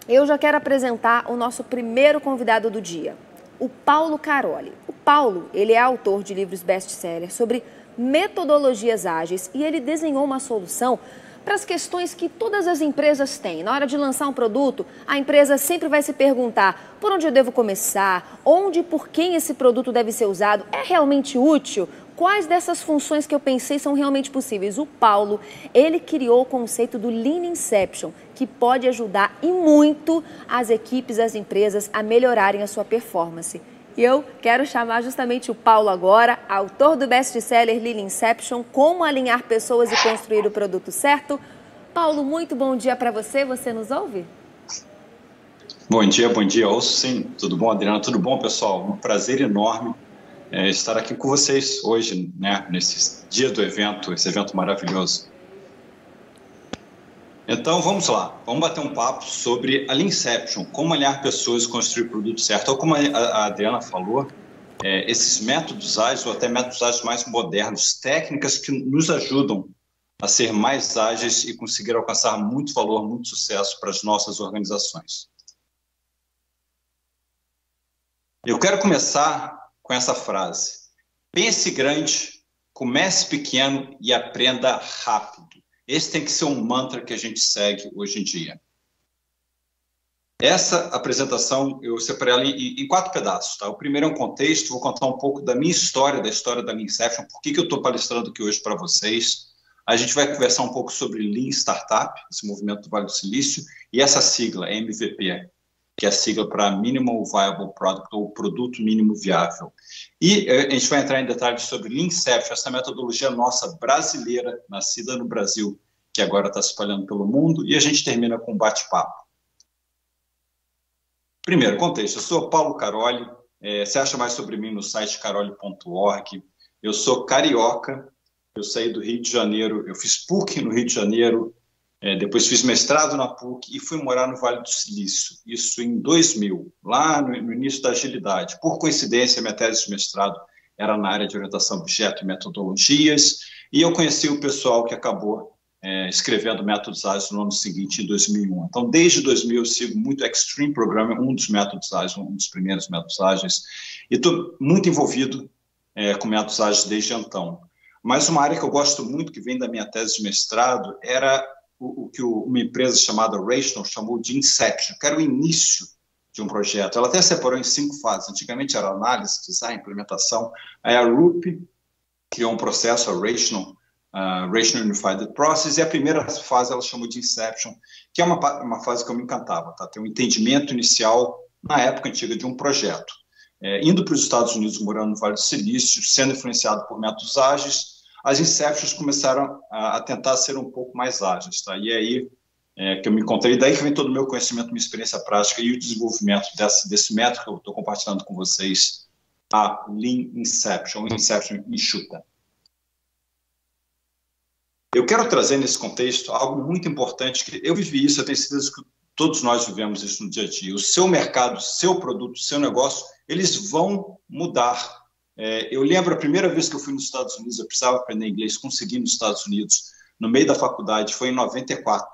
Eu já quero apresentar o nosso primeiro convidado do dia, o Paulo Caroli. O Paulo, ele é autor de livros best-seller sobre metodologias ágeis e ele desenhou uma solução para as questões que todas as empresas têm. Na hora de lançar um produto, a empresa sempre vai se perguntar por onde eu devo começar, onde e por quem esse produto deve ser usado, é realmente útil? Quais dessas funções que eu pensei são realmente possíveis? O Paulo, ele criou o conceito do Lean Inception, que pode ajudar e muito as equipes, as empresas a melhorarem a sua performance. E eu quero chamar justamente o Paulo agora, autor do best-seller Lean Inception, Como Alinhar Pessoas e Construir o Produto Certo. Paulo, muito bom dia para você. Você nos ouve? Bom dia. Ouço sim. Tudo bom, Adriana? Tudo bom, pessoal? Um prazer enorme estar aqui com vocês hoje, né, nesse dia do evento, esse evento maravilhoso. Então, vamos lá. Vamos bater um papo sobre a Lean Inception, como alinhar pessoas e construir o produto certo. Ou como a Adriana falou, esses métodos ágeis, ou até métodos ágeis mais modernos, técnicas que nos ajudam a ser mais ágeis e conseguir alcançar muito valor, muito sucesso para as nossas organizações. Eu quero começar com essa frase: pense grande, comece pequeno e aprenda rápido. Esse tem que ser um mantra que a gente segue hoje em dia. Essa apresentação eu separei ela em 4 pedaços. Tá? O primeiro é um contexto, vou contar um pouco da minha história, da história da Lean Inception, por que eu estou palestrando aqui hoje para vocês. A gente vai conversar um pouco sobre Lean Startup, esse movimento do Vale do Silício, e essa sigla, MVP, que é a sigla para Minimal Viable Product, ou Produto Mínimo Viável. E a gente vai entrar em detalhes sobre Lean Inception, essa metodologia nossa brasileira, nascida no Brasil, que agora está se espalhando pelo mundo, e a gente termina com um bate-papo. Primeiro, contexto. Eu sou Paulo Caroli, você acha mais sobre mim no site caroli.org. Eu sou carioca, eu saí do Rio de Janeiro, eu fiz PUC no Rio de Janeiro, depois fiz mestrado na PUC e fui morar no Vale do Silício, isso em 2000, lá no início da agilidade. Por coincidência, minha tese de mestrado era na área de orientação a objeto e metodologias, e eu conheci o pessoal que acabou escrevendo métodos ágeis no ano seguinte, em 2001. Então, desde 2000, eu sigo muito Extreme Programming, um dos métodos ágeis, um dos primeiros métodos ágeis, e estou muito envolvido com métodos ágeis desde então. Mas uma área que eu gosto muito, que vem da minha tese de mestrado, era o que uma empresa chamada Rational chamou de Inception, que era o início de um projeto. Ela até separou em 5 fases. Antigamente era análise, design, implementação. Aí a RUP criou um processo, a Rational Unified Process, e a primeira fase ela chamou de Inception, que é uma fase que eu me encantava, tá? Ter um entendimento inicial, na época antiga, de um projeto. Indo para os Estados Unidos, morando no Vale do Silício, sendo influenciado por métodos ágeis, as Inceptions começaram a tentar ser um pouco mais ágeis, tá? E aí que eu me encontrei, daí que vem todo o meu conhecimento, minha experiência prática e o desenvolvimento desse método que eu estou compartilhando com vocês, a Lean Inception, Inception enxuta. Eu quero trazer nesse contexto algo muito importante, que eu vivi isso, eu tenho certeza que todos nós vivemos isso no dia a dia. O seu mercado, o seu produto, o seu negócio, eles vão mudar. Eu lembro a primeira vez que eu fui nos Estados Unidos, eu precisava aprender inglês, consegui nos Estados Unidos, no meio da faculdade, foi em 94.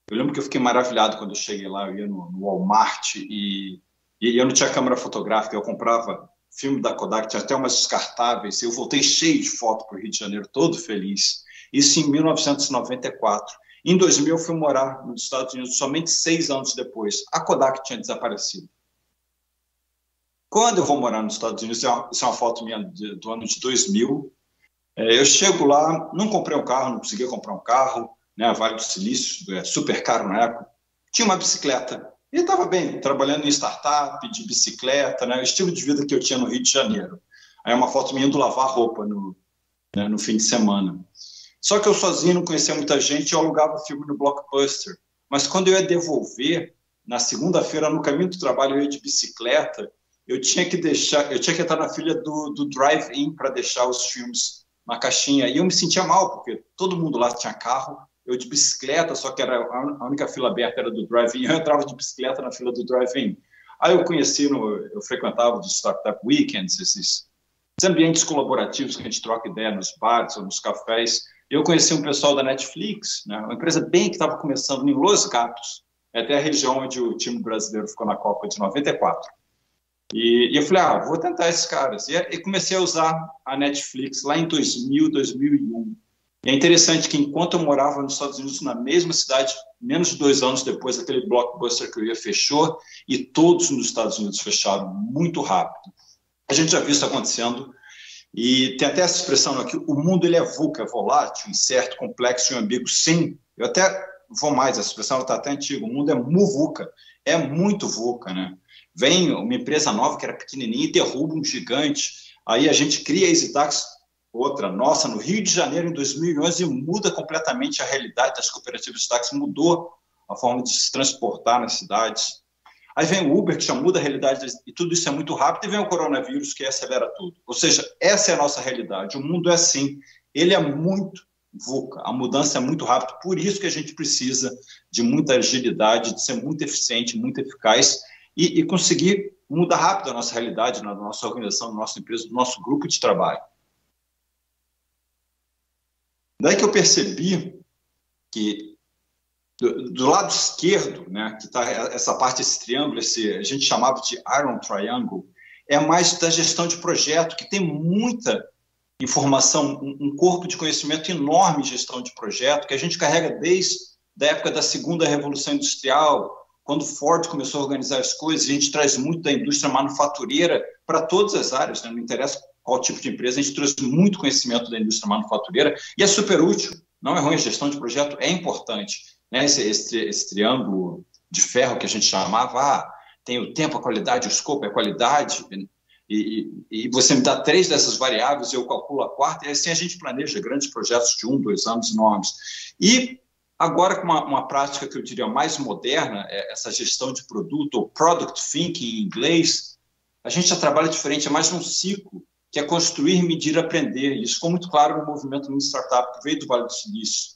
Eu lembro que eu fiquei maravilhado quando eu cheguei lá, eu ia no Walmart e eu não tinha câmera fotográfica, eu comprava filme da Kodak, tinha até umas descartáveis, e eu voltei cheio de foto para o Rio de Janeiro, todo feliz. Isso em 1994. Em 2000 eu fui morar nos Estados Unidos, somente 6 anos depois. A Kodak tinha desaparecido. Quando eu vou morar nos Estados Unidos, isso é uma foto minha do ano de 2000, eu chego lá, não comprei um carro, não conseguia comprar um carro, né, Vale do Silício, super caro na época, tinha uma bicicleta, e estava bem, trabalhando em startup, de bicicleta, né, o estilo de vida que eu tinha no Rio de Janeiro. Aí uma foto minha indo lavar roupa no fim de semana. Só que eu sozinho não conhecia muita gente, eu alugava filme no Blockbuster, mas quando eu ia devolver, na segunda-feira, no caminho do trabalho, eu ia de bicicleta, eu tinha que estar na fila do drive-in para deixar os filmes na caixinha. E eu me sentia mal, porque todo mundo lá tinha carro, eu de bicicleta, só que a única fila aberta era do drive-in, eu entrava de bicicleta na fila do drive-in. Aí eu frequentava os Startup Weekends, esses ambientes colaborativos que a gente troca ideia nos bares ou nos cafés. Eu conheci um pessoal da Netflix, né, uma empresa bem que estava começando em Los Gatos, é até a região onde o time brasileiro ficou na Copa de 94. E eu falei, vou tentar esses caras. E comecei a usar a Netflix lá em 2000, 2001. E é interessante que, enquanto eu morava nos Estados Unidos, na mesma cidade, menos de 2 anos depois, aquele blockbuster que eu ia fechou, e todos nos Estados Unidos fecharam muito rápido. A gente já viu isso acontecendo, e tem até essa expressão aqui, o mundo ele é VUCA, é volátil, incerto, complexo e ambíguo. Sim, eu até vou mais, essa expressão está até antiga, o mundo é MUVUCA, é muito VUCA, né? Vem uma empresa nova que era pequenininha e derruba um gigante, aí a gente cria a EasyTax, outra nossa, no Rio de Janeiro, em 2011, muda completamente a realidade das cooperativas de táxi, mudou a forma de se transportar nas cidades. Aí vem o Uber, que já muda a realidade, e tudo isso é muito rápido, e vem o coronavírus, que acelera tudo. Ou seja, essa é a nossa realidade. O mundo é assim, ele é muito VUCA, a mudança é muito rápida, por isso que a gente precisa de muita agilidade, de ser muito eficiente, muito eficaz, e conseguir mudar rápido a nossa realidade, na nossa organização, na nossa empresa, no nosso grupo de trabalho. Daí que eu percebi que do lado esquerdo, né, que está essa parte, esse triângulo, a gente chamava de Iron Triangle, é mais da gestão de projeto, que tem muita informação, um corpo de conhecimento enorme em gestão de projeto, que a gente carrega desde a época da segunda Revolução Industrial, quando Ford começou a organizar as coisas, a gente traz muito da indústria manufatureira para todas as áreas, né? Não interessa qual tipo de empresa, a gente trouxe muito conhecimento da indústria manufatureira e é super útil, não é ruim, a gestão de projeto é importante, né? Esse triângulo de ferro que a gente chamava, tem o tempo, a qualidade, o escopo, a qualidade, e você me dá 3 dessas variáveis, eu calculo a quarta, e assim a gente planeja grandes projetos de 1, 2 anos enormes. E agora, com uma prática que eu diria mais moderna, essa gestão de produto, ou product thinking em inglês, a gente já trabalha diferente, é mais um ciclo, que é construir, medir, aprender. Isso ficou muito claro no movimento Lean Startup, que veio do Vale do Silício.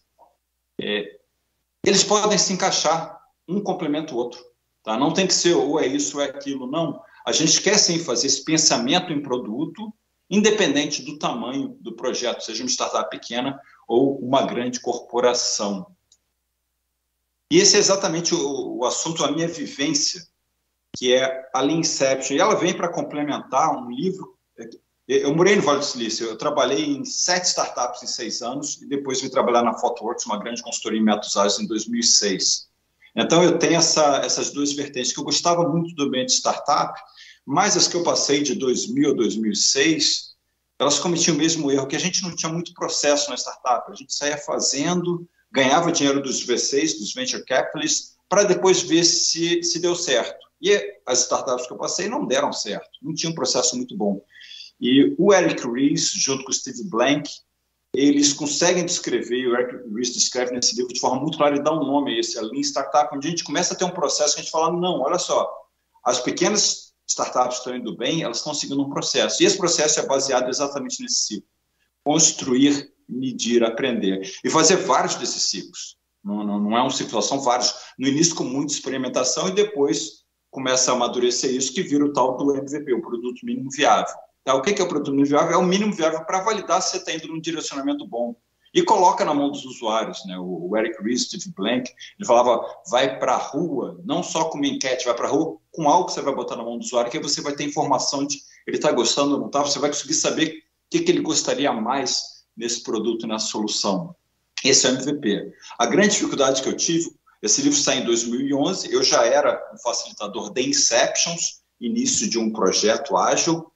Eles podem se encaixar, um complementa o outro. Tá? Não tem que ser ou é isso ou é aquilo, não. A gente quer, sim, fazer esse pensamento em produto, independente do tamanho do projeto, seja uma startup pequena ou uma grande corporação. E esse é exatamente o assunto, a minha vivência, que é a Lean Inception. E ela vem para complementar um livro. Eu morei no Vale do Silício, eu trabalhei em 7 startups em 6 anos, e depois vim trabalhar na Thoughtworks, uma grande consultoria em métodos ágeis, em 2006. Então, eu tenho essas 2 vertentes, que eu gostava muito do ambiente de startup, mas as que eu passei de 2000 a 2006, elas cometiam o mesmo erro, que a gente não tinha muito processo na startup, a gente saía fazendo, ganhava dinheiro dos V6, dos Venture Capitalists, para depois ver se deu certo. E as startups que eu passei não deram certo, não tinha um processo muito bom. E o Eric Ries, junto com o Steve Blank, eles conseguem descrever, e o Eric Ries descreve nesse livro de forma muito clara e dá um nome a esse, a Lean Startup, onde a gente começa a ter um processo que a gente fala, não, olha só, as pequenas startups estão indo bem, elas estão seguindo um processo. E esse processo é baseado exatamente nesse ciclo. Construir, medir, aprender. E fazer vários desses ciclos. Não é um ciclo, são vários. No início com muita experimentação e depois começa a amadurecer isso, que vira o tal do MVP, o produto mínimo viável. Tá? O que é o produto mínimo viável? É o mínimo viável para validar se você está indo num direcionamento bom. E coloca na mão dos usuários, né? O Eric Ries, Steve Blank, ele falava, vai para a rua, não só com uma enquete, vai para a rua com algo que você vai botar na mão do usuário, que aí você vai ter informação de ele está gostando ou não está, você vai conseguir saber o que ele gostaria mais nesse produto, nessa solução. Esse é o MVP. A grande dificuldade que eu tive, esse livro sai em 2011, eu já era um facilitador de Inceptions, início de um projeto ágil,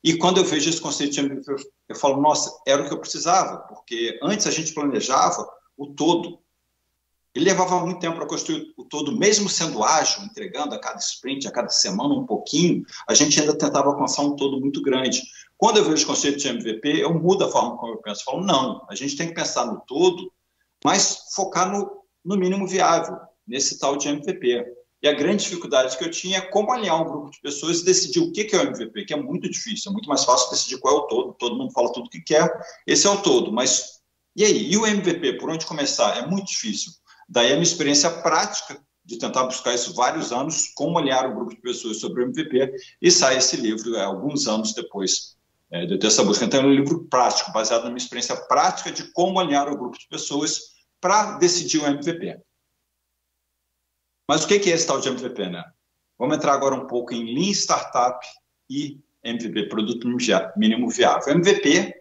e quando eu vejo esse conceito de MVP, eu falo, nossa, era o que eu precisava, porque antes a gente planejava o todo. Ele levava muito tempo para construir o todo, mesmo sendo ágil, entregando a cada sprint, a cada semana um pouquinho, a gente ainda tentava alcançar um todo muito grande. Quando eu vejo o conceito de MVP, eu mudo a forma como eu penso. Eu falo, não, a gente tem que pensar no todo, mas focar no mínimo viável, nesse tal de MVP. E a grande dificuldade que eu tinha é como alinhar um grupo de pessoas e decidir o que é o MVP, que é muito difícil, é muito mais fácil decidir qual é o todo mundo fala tudo o que quer, esse é o todo, mas e aí? E o MVP, por onde começar? É muito difícil. Daí a minha experiência prática de tentar buscar isso vários anos, como alinhar um grupo de pessoas sobre o MVP, e sai esse livro alguns anos depois de eu ter essa busca. Então é um livro prático, baseado na minha experiência prática de como alinhar um grupo de pessoas para decidir o MVP. Mas o que é esse tal de MVP, né? Vamos entrar agora um pouco em Lean Startup e MVP, Produto Mínimo Viável. MVP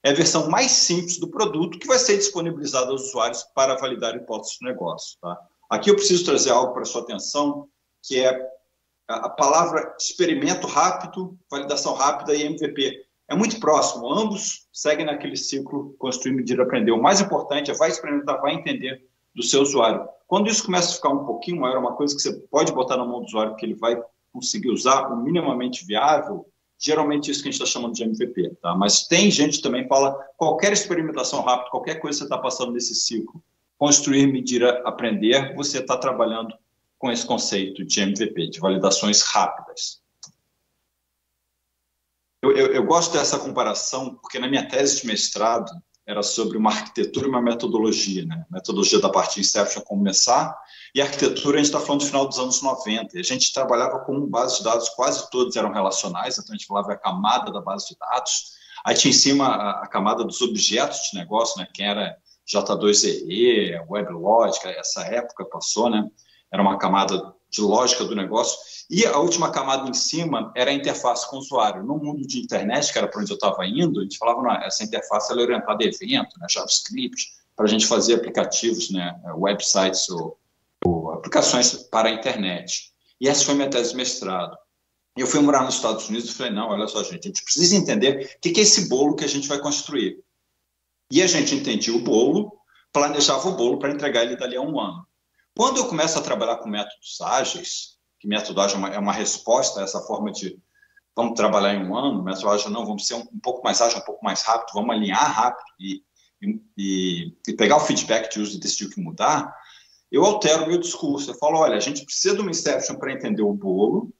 é a versão mais simples do produto que vai ser disponibilizada aos usuários para validar hipóteses de negócio. Tá? Aqui eu preciso trazer algo para a sua atenção, que é a palavra experimento rápido, validação rápida e MVP. É muito próximo, ambos seguem naquele ciclo construir, medir, aprender. O mais importante é vai experimentar, vai entender do seu usuário. Quando isso começa a ficar um pouquinho maior, uma coisa que você pode botar na mão do usuário que ele vai conseguir usar, o minimamente viável, geralmente isso que a gente está chamando de MVP. Tá? Mas tem gente que também fala qualquer experimentação rápida, qualquer coisa que você está passando nesse ciclo, construir, medir, aprender, você está trabalhando com esse conceito de MVP, de validações rápidas. Eu gosto dessa comparação porque na minha tese de mestrado era sobre uma arquitetura e uma metodologia, né? Metodologia da parte de Inception começar, e a arquitetura a gente está falando do final dos anos 90. E a gente trabalhava com base de dados, quase todos eram relacionais, então a gente falava a camada da base de dados, aí tinha em cima a camada dos objetos de negócio, né? Quem era J2EE, WebLogic, essa época passou, né? Era uma camada de lógica do negócio, e a última camada em cima era a interface com o usuário. No mundo de internet, que era para onde eu estava indo, a gente falava, não, essa interface ela é orientada a evento, né, JavaScript, para a gente fazer aplicativos, né, websites ou aplicações para a internet. E essa foi minha tese de mestrado. E eu fui morar nos Estados Unidos e falei, não, olha só, gente, a gente precisa entender o que é esse bolo que a gente vai construir. E a gente entendia o bolo, planejava o bolo para entregar ele dali a um ano. Quando eu começo a trabalhar com métodos ágeis, que método ágil é uma resposta a essa forma de vamos trabalhar em um ano, método ágil não, vamos ser um pouco mais ágil, um pouco mais rápido, vamos alinhar rápido e pegar o feedback de uso e decidir o que mudar, eu altero o meu discurso. Eu falo, olha, a gente precisa de uma Inception para entender o bolo,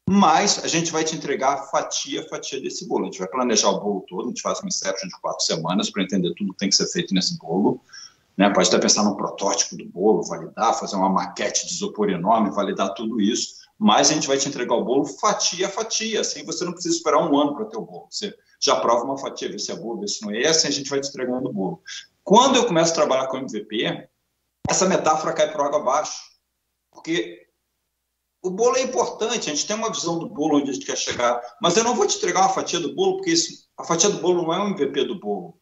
mas a gente vai te entregar fatia desse bolo. A gente vai planejar o bolo todo, a gente faz uma Inception de 4 semanas para entender tudo que tem que ser feito nesse bolo. Né? Pode até pensar num protótipo do bolo, validar, fazer uma maquete de isopor enorme, validar tudo isso, mas a gente vai te entregar o bolo fatia a fatia, assim você não precisa esperar um ano para ter o bolo. Você já prova uma fatia, vê se é bolo, vê se não é, assim a gente vai te entregando o bolo. Quando eu começo a trabalhar com MVP, essa metáfora cai por água abaixo, porque o bolo é importante, a gente tem uma visão do bolo onde a gente quer chegar, mas eu não vou te entregar uma fatia do bolo, porque a fatia do bolo não é um MVP do bolo.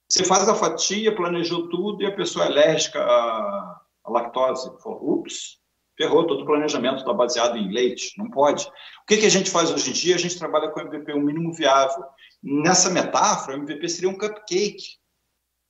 Você faz a fatia, planejou tudo e a pessoa é alérgica à lactose. Ups, ferrou, todo o planejamento está baseado em leite, não pode. O que a gente faz hoje em dia? A gente trabalha com MVP, o mínimo viável. Nessa metáfora, o MVP seria um cupcake.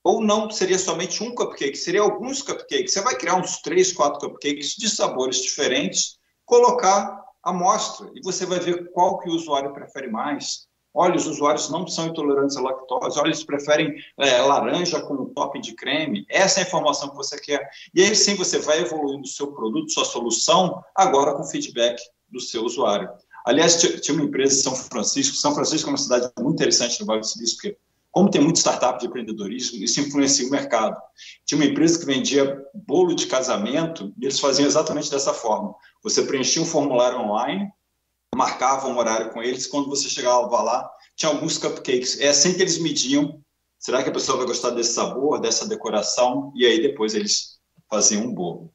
Ou não seria somente um cupcake, seria alguns cupcakes. Você vai criar uns 3, 4 cupcakes de sabores diferentes, colocar a amostra e você vai ver qual que o usuário prefere mais. Olha, os usuários não são intolerantes à lactose. Olha, eles preferem laranja com topping de creme. Essa é a informação que você quer. E aí sim você vai evoluindo o seu produto, sua solução, agora com feedback do seu usuário. Aliás, tinha uma empresa em São Francisco. São Francisco é uma cidade muito interessante no Vale do Silício, porque como tem muito startup de empreendedorismo, isso influencia o mercado. Tinha uma empresa que vendia bolo de casamento e eles faziam exatamente dessa forma. Você preenchia um formulário online, marcava um horário com eles, quando você chegava lá, tinha alguns cupcakes. É assim que eles mediam, será que a pessoa vai gostar desse sabor, dessa decoração? E aí depois eles faziam um bolo.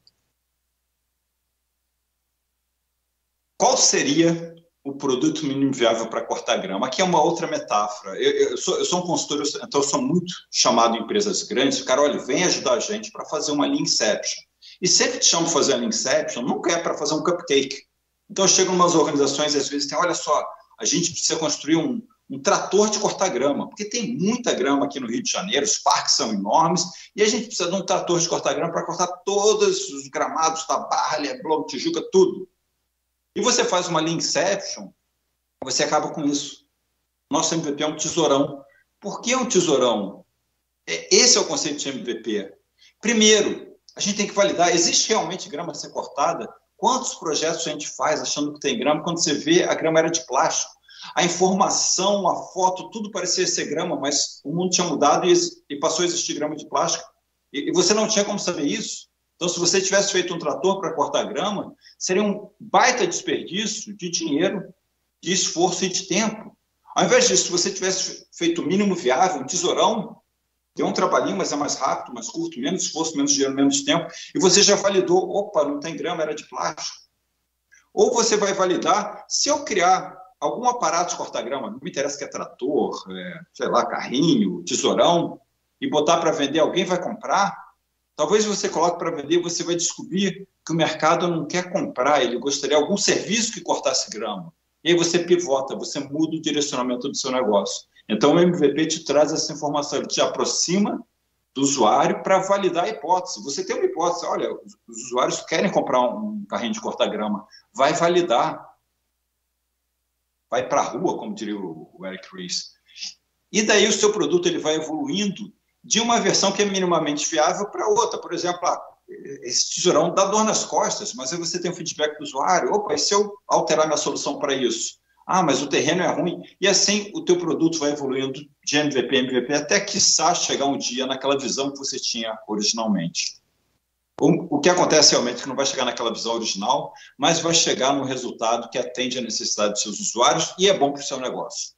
Qual seria o produto mínimo viável para cortar grama? Aqui é uma outra metáfora. Eu sou um consultor, então eu sou muito chamado em empresas grandes. O cara, olha, vem ajudar a gente para fazer uma Lean Inception. E sempre te chamo para fazer a Lean Inception, nunca é para fazer um cupcake. Então, eu chego em umas organizações e às vezes tem, olha só, a gente precisa construir um trator de cortar grama, porque tem muita grama aqui no Rio de Janeiro, os parques são enormes, e a gente precisa de um trator de cortar grama para cortar todos os gramados da Barra, Leblon, Tijuca, tudo. E você faz uma Lean Inception, você acaba com isso. Nosso MVP é um tesourão. Por que é um tesourão? Esse é o conceito de MVP. Primeiro, a gente tem que validar, existe realmente grama a ser cortada? Quantos projetos a gente faz achando que tem grama? Quando você vê, a grama era de plástico. A informação, a foto, tudo parecia ser grama, mas o mundo tinha mudado e passou a existir grama de plástico. E você não tinha como saber isso. Então, se você tivesse feito um trator para cortar grama, seria um baita desperdício de dinheiro, de esforço e de tempo. Ao invés disso, se você tivesse feito o mínimo viável, um tesourão, Tem um trabalhinho, mas é mais rápido, mais curto, menos esforço, menos dinheiro, menos tempo, e você já validou, opa, não tem grama, era de plástico. Ou você vai validar, se eu criar algum aparato de cortar grama, não me interessa que é trator, sei lá, carrinho, tesourão, e botar para vender, alguém vai comprar? Talvez você coloque para vender, você vai descobrir que o mercado não quer comprar, ele gostaria de algum serviço que cortasse grama. E aí você pivota, você muda o direcionamento do seu negócio. Então, o MVP te traz essa informação, ele te aproxima do usuário para validar a hipótese. Você tem uma hipótese, olha, os usuários querem comprar um carrinho de cortar grama, vai validar. Vai para a rua, como diria o Eric Ries. E daí o seu produto ele vai evoluindo de uma versão que é minimamente viável para outra. Por exemplo, esse tesourão dá dor nas costas, mas aí você tem o feedback do usuário. Opa, e se eu alterar minha solução para isso? Ah, mas o terreno é ruim. E assim o teu produto vai evoluindo de MVP a MVP até quiçá chegar um dia naquela visão que você tinha originalmente. O que acontece realmente é que não vai chegar naquela visão original, mas vai chegar no resultado que atende à necessidade dos seus usuários e é bom para o seu negócio.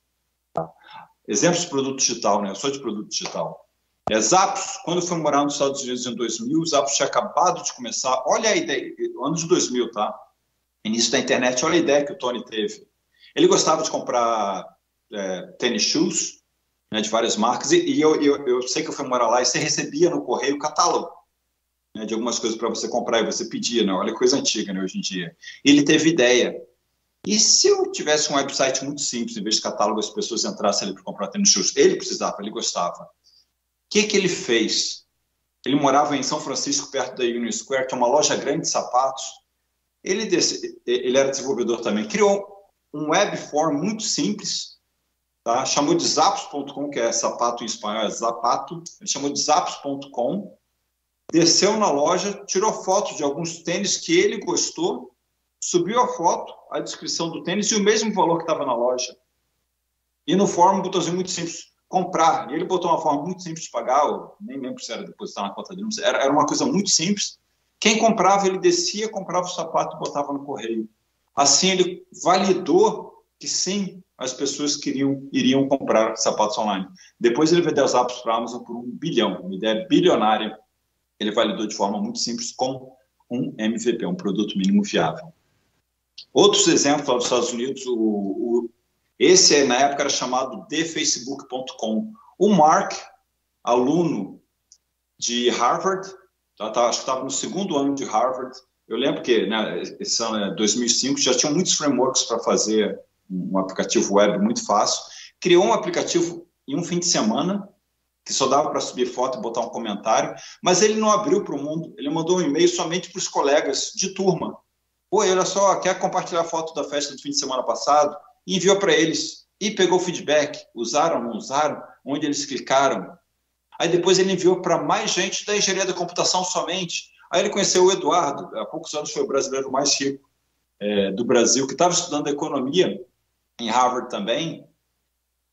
Exemplos de produto digital, né? Eu sou de produto digital. Zappos, quando eu fui morar nos Estados Unidos em 2000, o Zappos tinha acabado de começar. Olha a ideia, ano de 2000, tá? Início da internet, olha a ideia que o Tony teve. Ele gostava de comprar tênis shoes, né, de várias marcas, e eu sei que eu fui morar lá e você recebia no correio o catálogo, né, de algumas coisas para você comprar e você pedia, né? Olha, coisa antiga, né, hoje em dia. E ele teve ideia. E se eu tivesse um website muito simples, em vez de catálogo, as pessoas entrassem ali para comprar tênis shoes? Ele precisava, ele gostava. O que ele fez? Ele morava em São Francisco, perto da Union Square, tinha uma loja grande de sapatos. Ele era desenvolvedor também. Criou um web form muito simples, tá? Chamou de zappos.com, que é sapato em espanhol, é zapato. Ele chamou de zappos.com. Desceu na loja, tirou foto de alguns tênis que ele gostou, subiu a foto, a descrição do tênis e o mesmo valor que estava na loja. E no form, um botãozinho muito simples, comprar. E ele botou uma forma muito simples de pagar, eu nem lembro se era depositar na conta dele, era uma coisa muito simples. Quem comprava, ele descia, comprava o sapato e botava no correio. Assim, ele validou que sim, as pessoas iriam comprar sapatos online. Depois ele vendeu os apps para a Amazon por 1 bilhão, uma ideia bilionária. Ele validou de forma muito simples com um MVP, um produto mínimo viável. Outros exemplos lá dos Estados Unidos, esse na época era chamado thefacebook.com. O Mark, aluno de Harvard, acho que estava no segundo ano de Harvard, eu lembro que, né, esse ano é 2005, já tinham muitos frameworks para fazer um aplicativo web muito fácil. Criou um aplicativo em um fim de semana, que só dava para subir foto e botar um comentário, mas ele não abriu para o mundo, ele mandou um e-mail somente para os colegas de turma. Pô, olha só, quer compartilhar a foto da festa do fim de semana passado? E enviou para eles, e pegou feedback, usaram, não usaram, onde eles clicaram. Aí depois ele enviou para mais gente da engenharia da computação somente. Aí ele conheceu o Eduardo, há poucos anos foi o brasileiro mais rico do Brasil, que estava estudando economia em Harvard também,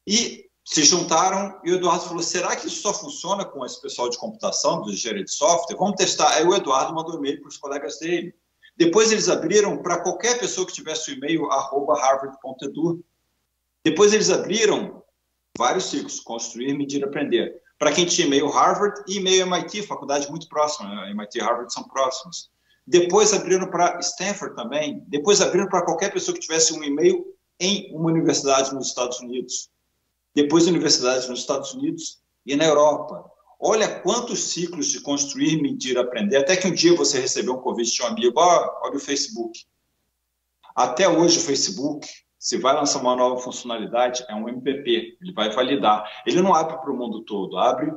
e se juntaram, e o Eduardo falou, será que isso só funciona com esse pessoal de computação, de engenharia de software? Vamos testar. Aí o Eduardo mandou um e-mail para os colegas dele. Depois eles abriram para qualquer pessoa que tivesse o e-mail @harvard.edu. Depois eles abriram vários ciclos, construir, medir, aprender. Para quem tinha e-mail Harvard e e-mail MIT, faculdade muito próxima, né? MIT e Harvard são próximos. Depois abriram para Stanford também. Depois abriram para qualquer pessoa que tivesse um e-mail em uma universidade nos Estados Unidos. Depois universidades nos Estados Unidos e na Europa. Olha quantos ciclos de construir, medir, aprender, até que um dia você recebeu um convite de um amigo, olha o Facebook. Até hoje o Facebook, se vai lançar uma nova funcionalidade, é um MVP, ele vai validar. Ele não abre para o mundo todo, abre...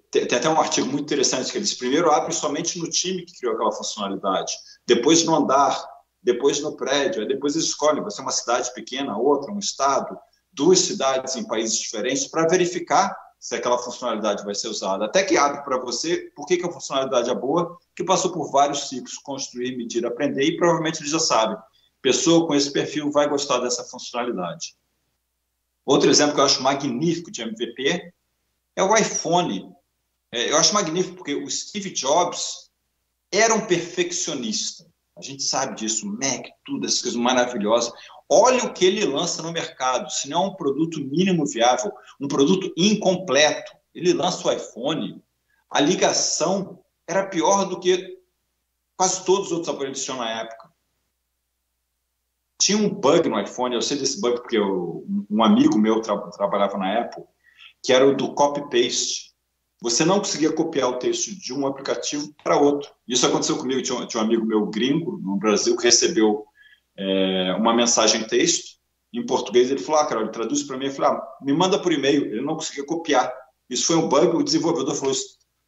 tem até um artigo muito interessante que eles primeiro abrem somente no time que criou aquela funcionalidade, depois no andar, depois no prédio, aí depois eles escolhem, vai ser uma cidade pequena, outra, um estado, 2 cidades em países diferentes, para verificar se aquela funcionalidade vai ser usada. Até que abre para você, por que a funcionalidade é boa, que passou por vários ciclos, construir, medir, aprender, e provavelmente ele já sabe, pessoa com esse perfil vai gostar dessa funcionalidade. Outro exemplo que eu acho magnífico de MVP é o iPhone. Eu acho magnífico porque o Steve Jobs era um perfeccionista. A gente sabe disso, Mac, tudo, essas coisas maravilhosas. Olha o que ele lança no mercado, se não é um produto mínimo viável, um produto incompleto, ele lança o iPhone, a ligação era pior do que quase todos os outros aparelhos tinham na época. Tinha um bug no iPhone, eu sei desse bug porque um amigo meu trabalhava na Apple, que era o do copy-paste. Você não conseguia copiar o texto de um aplicativo para outro. Isso aconteceu comigo, tinha um amigo meu gringo, no Brasil, que recebeu uma mensagem em texto, em português, ele falou, Carol, ele traduz para mim, eu falei, me manda por e-mail, ele não conseguia copiar. Isso foi um bug, o desenvolvedor falou,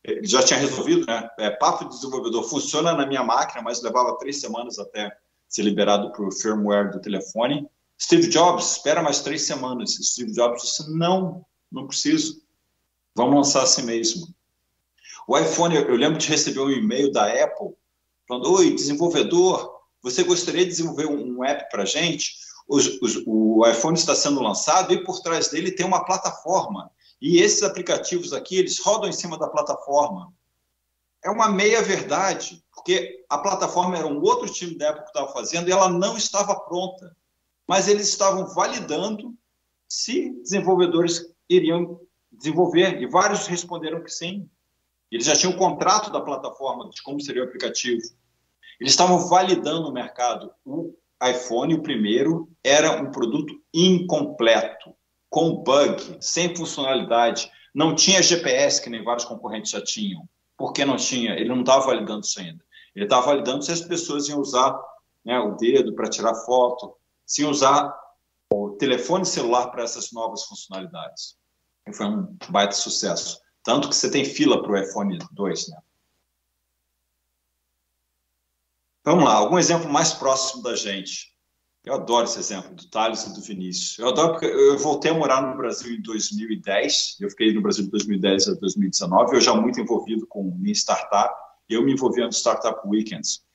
ele já tinha resolvido, né? Papo de desenvolvedor, funciona na minha máquina, mas levava 3 semanas até ser liberado para o firmware do telefone. Steve Jobs, espera mais 3 semanas. Steve Jobs disse, não preciso. Vamos lançar assim mesmo. O iPhone, eu lembro de receber um e-mail da Apple, falando, oi, desenvolvedor, você gostaria de desenvolver um app para a gente? O iPhone está sendo lançado e por trás dele tem uma plataforma. E esses aplicativos aqui, eles rodam em cima da plataforma. É uma meia-verdade, porque a plataforma era um outro time da Apple que estava fazendo e ela não estava pronta. Mas eles estavam validando se desenvolvedores iriam desenvolver, e vários responderam que sim. Eles já tinham o contrato da plataforma de como seria o aplicativo. Eles estavam validando o mercado. O iPhone, o primeiro, era um produto incompleto, com bug, sem funcionalidade. Não tinha GPS, que nem vários concorrentes já tinham. Por que não tinha? Ele não estava validando isso ainda. Ele estava validando se as pessoas iam usar, né, o dedo para tirar foto, se iam usar o telefone celular para essas novas funcionalidades. E foi um baita sucesso. Tanto que você tem fila para o iPhone 2, né? Vamos lá, algum exemplo mais próximo da gente. Eu adoro esse exemplo do Thales e do Vinícius. Eu adoro porque eu voltei a morar no Brasil em 2010. Eu fiquei no Brasil de 2010 a 2019. Eu já muito envolvido com minha startup. Eu me envolvi no Startup Weekends.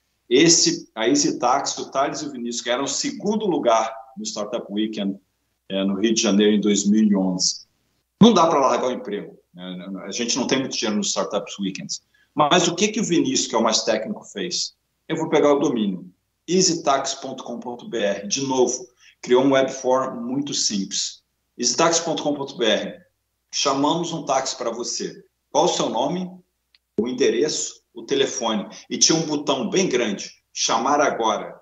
A EasyTax, o Thales e o Vinícius, que eram o segundo lugar no Startup Weekend no Rio de Janeiro em 2011. Não dá para largar o emprego. Né? A gente não tem muito dinheiro nos Startup Weekends. Mas o que o Vinícius, que é o mais técnico, fez? Eu vou pegar o domínio easytax.com.br. De novo, criou um webform muito simples. easytax.com.br. Chamamos um táxi para você. Qual o seu nome, o endereço, o telefone. E tinha um botão bem grande, chamar agora.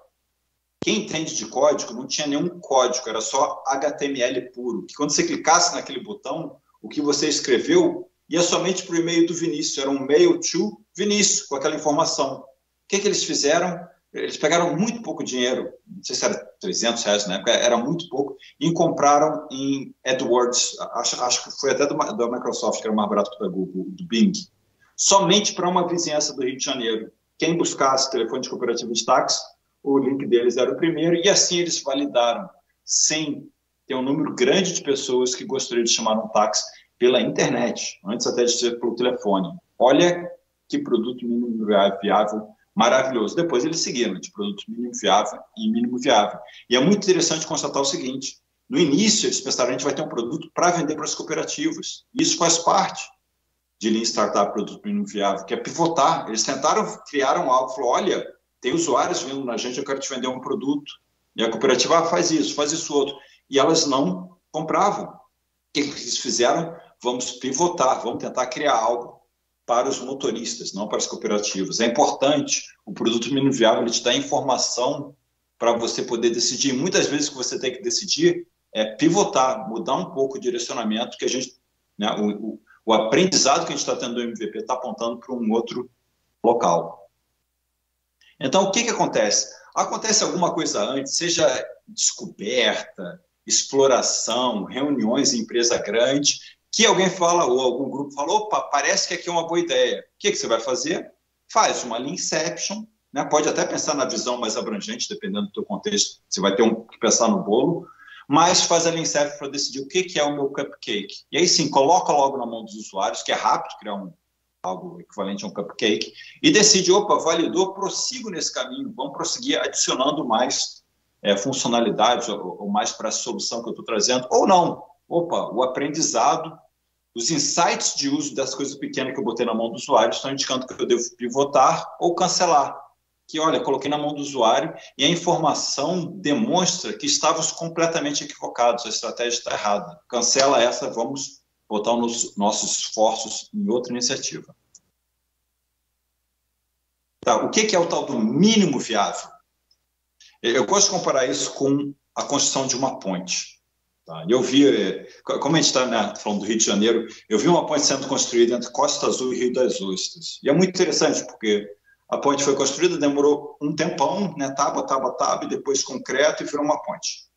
Quem entende de código, não tinha nenhum código, era só HTML puro. Que quando você clicasse naquele botão, o que você escreveu ia somente para o e-mail do Vinícius. Era um mail to Vinícius, com aquela informação. O que eles fizeram? Eles pegaram muito pouco dinheiro, não sei se era R$300 na época, era muito pouco, e compraram em AdWords, acho que foi até da Microsoft, que era mais barato que da Google, do Bing, somente para uma vizinhança do Rio de Janeiro. Quem buscasse telefone de cooperativa de táxi, o link deles era o primeiro, e assim eles validaram, sem ter um número grande de pessoas que gostariam de chamar um táxi pela internet, antes até de ser pelo telefone. Olha que produto mínimo viável maravilhoso. Depois eles seguiram de produto mínimo viável e mínimo viável. E é muito interessante constatar o seguinte, no início eles pensaram, a gente vai ter um produto para vender para as cooperativas. Isso faz parte de Lean Startup Produto Mínimo Viável, que é pivotar. Eles criaram algo, falaram, olha, tem usuários vindo na gente, eu quero te vender um produto. E a cooperativa faz isso outro. E elas não compravam. O que eles fizeram? Vamos pivotar, vamos tentar criar algo para os motoristas, não para as cooperativas. É importante, o produto mínimo viável ele te dá informação para você poder decidir. Muitas vezes o que você tem que decidir é pivotar, mudar um pouco o direcionamento que a gente, né, o aprendizado que a gente está tendo do MVP está apontando para um outro local. Então, o que acontece? Acontece alguma coisa antes, seja descoberta, exploração, reuniões em empresa grande, que alguém fala, ou algum grupo fala, opa, parece que aqui é uma boa ideia. O que você vai fazer? Faz uma Leanception, né? Pode até pensar na visão mais abrangente, dependendo do teu contexto, você vai ter que pensar no bolo, mas faz a Leanception para decidir o que é o meu cupcake. E aí sim, coloca logo na mão dos usuários, que é rápido criar algo equivalente a um cupcake, e decide, opa, validou, prossigo nesse caminho, vamos prosseguir adicionando mais funcionalidades, ou mais para a solução que eu estou trazendo, ou não. Opa, o aprendizado, os insights de uso das coisas pequenas que eu botei na mão do usuário estão indicando que eu devo pivotar ou cancelar. Que, olha, coloquei na mão do usuário e a informação demonstra que estávamos completamente equivocados, a estratégia está errada. Cancela essa, vamos botar os nossos esforços em outra iniciativa. Tá, o que é o tal do mínimo viável? Eu gosto de comparar isso com a construção de uma ponte. Tá? Eu vi, como a gente está, né, falando do Rio de Janeiro, eu vi uma ponte sendo construída entre Costa Azul e Rio das Ostras. E é muito interessante, porque a ponte foi construída, demorou um tempão, né, tábua, e depois concreto, e virou uma ponte.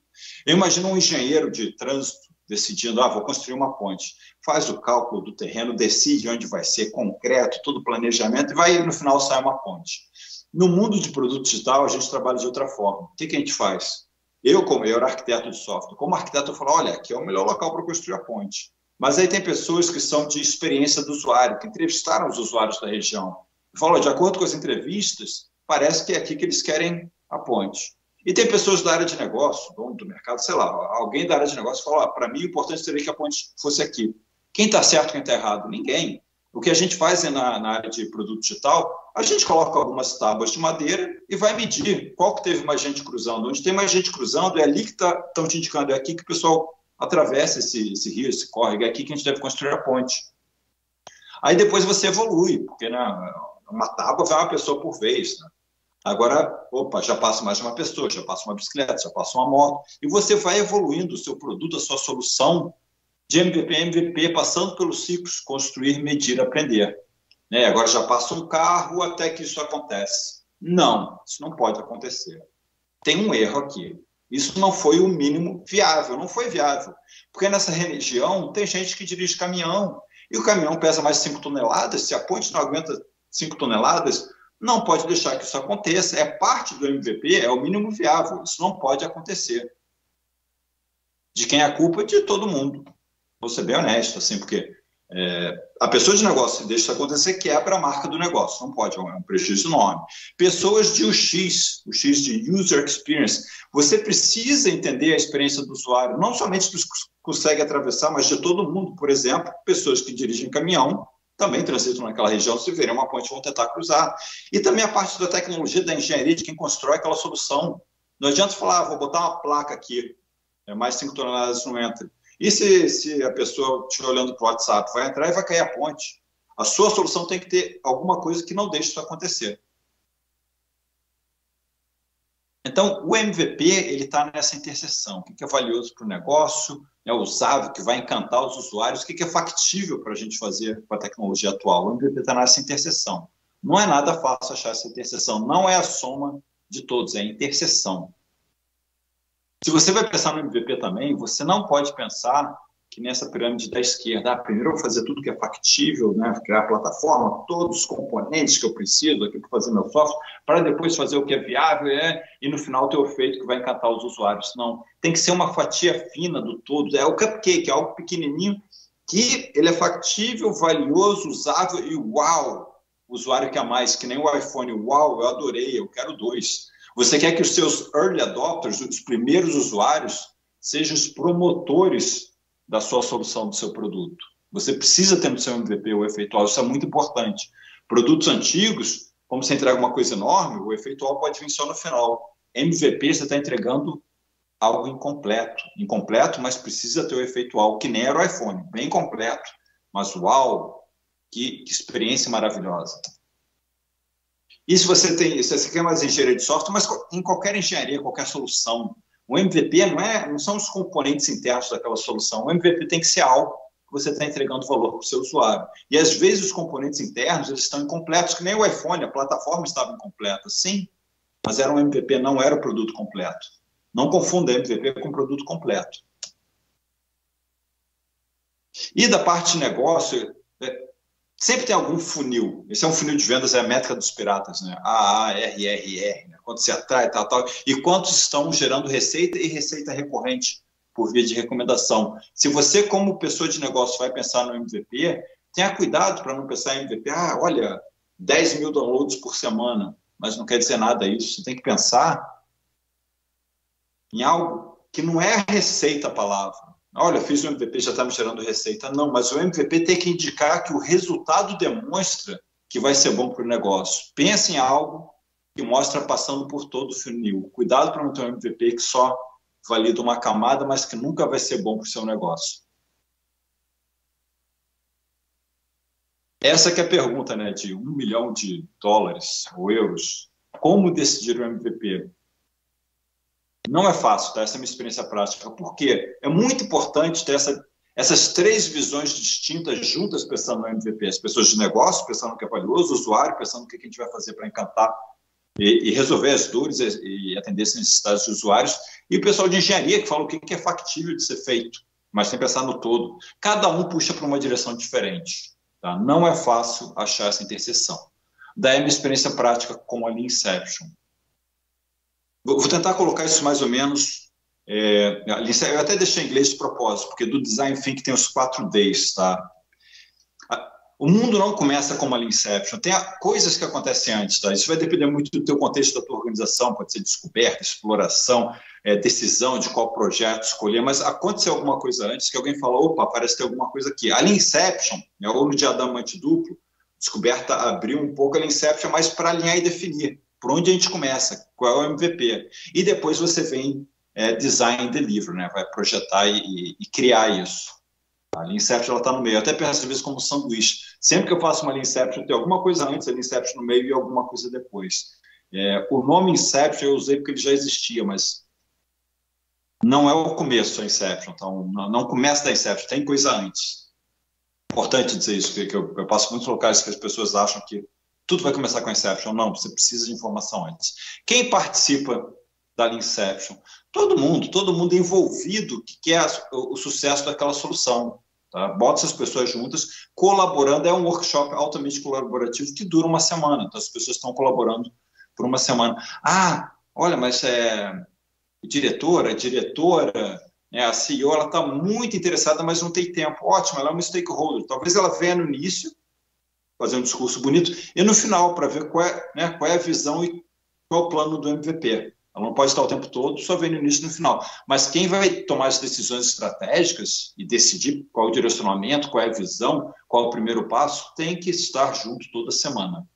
Eu imagino um engenheiro de trânsito decidindo, vou construir uma ponte. Faz o cálculo do terreno, decide onde vai ser, concreto, todo o planejamento, e no final sai uma ponte. No mundo de produto digital, a gente trabalha de outra forma. O que a gente faz? Eu era arquiteto de software. Como arquiteto, eu falo, olha, aqui é o melhor local para construir a ponte. Mas aí tem pessoas que são de experiência do usuário, que entrevistaram os usuários da região. E falam, de acordo com as entrevistas, parece que é aqui que eles querem a ponte. E tem pessoas da área de negócio, dono do mercado, sei lá, alguém da área de negócio fala, para mim o importante seria que a ponte fosse aqui. Quem está certo, quem está errado? Ninguém. O que a gente faz na área de produto digital, a gente coloca algumas tábuas de madeira e vai medir qual que teve mais gente cruzando. Onde tem mais gente cruzando, é ali que estão te indicando, é aqui que o pessoal atravessa esse rio, esse córrego, é aqui que a gente deve construir a ponte. Aí depois você evolui, porque uma tábua vai uma pessoa por vez, né? Agora, já passa mais de uma pessoa, já passa uma bicicleta, já passa uma moto, e você vai evoluindo o seu produto, a sua solução, de MVP a MVP, passando pelos ciclos, construir, medir, aprender. Né? Agora já passa um carro até que isso acontece. Não, isso não pode acontecer. Tem um erro aqui. Isso não foi o mínimo viável, não foi viável. Porque nessa região tem gente que dirige caminhão, e o caminhão pesa mais de 5 toneladas, se a ponte não aguenta 5 toneladas, não pode deixar que isso aconteça. É parte do MVP, é o mínimo viável. Isso não pode acontecer. De quem é a culpa? De todo mundo. Vou ser bem honesto, assim, porque a pessoa de negócio, se deixa isso acontecer, quebra a marca do negócio. Não pode, é um prejuízo enorme. Pessoas de UX, o X de User Experience, você precisa entender a experiência do usuário, não somente dos que consegue atravessar, mas de todo mundo. Por exemplo, pessoas que dirigem caminhão, também transitam naquela região, se verem uma ponte, vão tentar cruzar. E também a parte da tecnologia, da engenharia, de quem constrói aquela solução. Não adianta falar, vou botar uma placa aqui, mais 5 toneladas não entra. E se a pessoa estiver olhando para o WhatsApp, vai entrar e vai cair a ponte. A sua solução tem que ter alguma coisa que não deixe isso acontecer. Então, o MVP ele está nessa interseção. O que é valioso para o negócio, é usável, que vai encantar os usuários, o que é factível para a gente fazer com a tecnologia atual. O MVP está nessa interseção. Não é nada fácil achar essa interseção. Não é a soma de todos, é a interseção. Se você vai pensar no MVP também, você não pode pensar que nessa pirâmide da esquerda, primeiro eu vou fazer tudo que é factível, né? Criar a plataforma, todos os componentes que eu preciso aqui para fazer meu software, para depois fazer o que é viável e no final ter o efeito que vai encantar os usuários. Não, tem que ser uma fatia fina do todo, é o cupcake, é algo pequenininho que ele é factível, valioso, usável e uau, o usuário quer mais, que nem o iPhone, uau, eu adorei, eu quero 2. Você quer que os seus early adopters, os primeiros usuários, sejam os promotores da sua solução, do seu produto. Você precisa ter no seu MVP o efeitual, isso é muito importante. Produtos antigos, como você entrega uma coisa enorme, o efeitual pode vir só no final. MVP, você está entregando algo incompleto, mas precisa ter o efeitual, que nem era o iPhone, bem completo, mas uau, que experiência maravilhosa. E se você quer mais engenharia de software, mas em qualquer engenharia, qualquer solução, o MVP não são os componentes internos daquela solução. O MVP tem que ser algo que você está entregando valor para o seu usuário. E às vezes os componentes internos eles estão incompletos, que nem o iPhone, a plataforma estava incompleta, sim, mas era um MVP, não era o produto completo. Não confunda MVP com produto completo. E da parte de negócio, sempre tem algum funil. Esse é um funil de vendas, é a métrica dos piratas, né? AARRR, né? Quanto se atrai, tal. E quantos estão gerando receita e receita recorrente por via de recomendação. Se você, como pessoa de negócio, vai pensar no MVP, tenha cuidado para não pensar em MVP. Olha, 10 mil downloads por semana, mas não quer dizer nada isso. Você tem que pensar em algo que não é receita a palavra. Olha, fiz o MVP, já está me gerando receita. Não, mas o MVP tem que indicar que o resultado demonstra que vai ser bom para o negócio. Pense em algo que mostra passando por todo o funil. Cuidado para não ter um MVP que só valida uma camada, mas que nunca vai ser bom para o seu negócio. Essa que é a pergunta, né, de $1 milhão ou euros. Como decidir o MVP? Não é fácil, tá? Essa é a minha experiência prática. Por quê? É muito importante ter essas três visões distintas juntas pensando no MVP. As pessoas de negócio pensando no que é valioso, o usuário pensando no que a gente vai fazer para encantar e resolver as dores e atender as necessidades dos usuários, e o pessoal de engenharia que fala o que é factível de ser feito, mas tem que pensar no todo. Cada um puxa para uma direção diferente. Tá? Não é fácil achar essa interseção. Daí a minha experiência prática com a Lean Inception. Vou tentar colocar isso mais ou menos. Eu até deixei em inglês de propósito, porque do Design Thinking tem os 4 Ds. Tá? O mundo não começa como a Lean Inception. Tem coisas que acontecem antes. Tá? Isso vai depender muito do teu contexto, da tua organização. Pode ser descoberta, exploração, decisão de qual projeto escolher. Mas aconteceu alguma coisa antes que alguém falou, opa, parece ter alguma coisa aqui. A Lean Inception, ou no diamante duplo, descoberta abriu um pouco a Lean Inception, mas para alinhar e definir por onde a gente começa, qual é o MVP. E depois você vem design e delivery, né? Vai projetar e criar isso. A Lean Inception está no meio. Eu até penso às vezes como sanduíche. Sempre que eu faço uma Lean Inception, tem alguma coisa antes, a Lean Inception no meio e alguma coisa depois. O nome Inception eu usei porque ele já existia, mas não é o começo da Inception. Então, não começa da Inception, tem coisa antes. Importante dizer isso, porque eu passo muitos locais que as pessoas acham que tudo vai começar com a Inception. Não, você precisa de informação antes. Quem participa da Lean Inception? Todo mundo envolvido que quer o sucesso daquela solução. Tá? Bota essas pessoas juntas, colaborando. É um workshop altamente colaborativo que dura uma semana. Então, as pessoas estão colaborando por uma semana. Olha, mas diretora, a CEO, ela está muito interessada, mas não tem tempo. Ótimo, ela é uma stakeholder. Talvez ela venha no início, fazer um discurso bonito, e no final, para ver qual é a visão e qual é o plano do MVP. Ela não pode estar o tempo todo, só vem no início e no final. Mas quem vai tomar as decisões estratégicas e decidir qual é o direcionamento, qual é a visão, qual é o primeiro passo, tem que estar junto toda semana.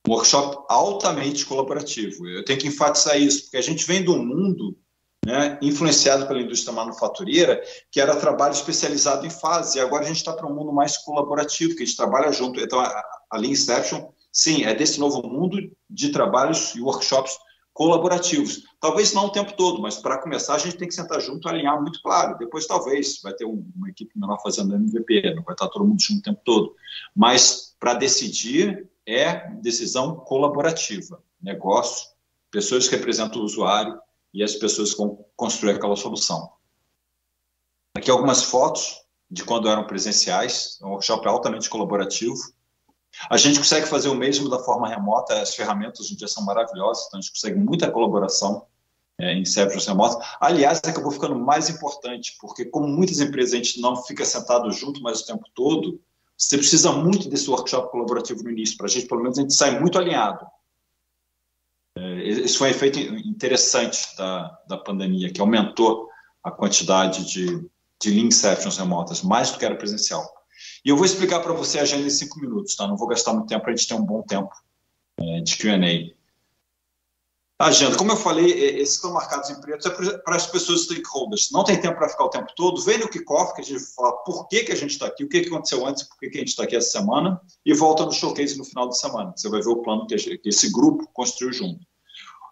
Um workshop altamente colaborativo. Eu tenho que enfatizar isso, porque a gente vem do mundo, né, influenciado pela indústria manufatureira, que era trabalho especializado em fase, e agora a gente está para um mundo mais colaborativo, que a gente trabalha junto. Então, a Lean Inception, sim, é desse novo mundo de trabalhos e workshops colaborativos. Talvez não o tempo todo, mas para começar a gente tem que sentar junto e alinhar muito claro. Depois talvez vai ter uma equipe menor fazendo MVP, não vai estar todo mundo junto o tempo todo. Mas para decidir é decisão colaborativa. Negócio, pessoas que representam o usuário e as pessoas que vão construir aquela solução. Aqui algumas fotos de quando eram presenciais, um workshop altamente colaborativo. A gente consegue fazer o mesmo da forma remota, as ferramentas hoje em dia são maravilhosas, então a gente consegue muita colaboração em Inception remotas. Aliás, acabou ficando mais importante, porque como muitas empresas a gente não fica sentado junto mais o tempo todo, você precisa muito desse workshop colaborativo no início, para a gente, pelo menos, a gente sai muito alinhado. Esse foi um efeito interessante da pandemia, que aumentou a quantidade de Lean Inceptions remotas, mais do que era presencial. E eu vou explicar para você a agenda em 5 minutos, tá? Não vou gastar muito tempo para a gente ter um bom tempo de Q&A. A agenda, como eu falei, esses que estão marcados em preto é para as pessoas stakeholders. Não tem tempo para ficar o tempo todo. Vem no kickoff, que a gente vai falar por que a gente está aqui, o que aconteceu antes, por que a gente está aqui essa semana, e volta no showcase no final da semana. Você vai ver o plano que esse grupo construiu junto.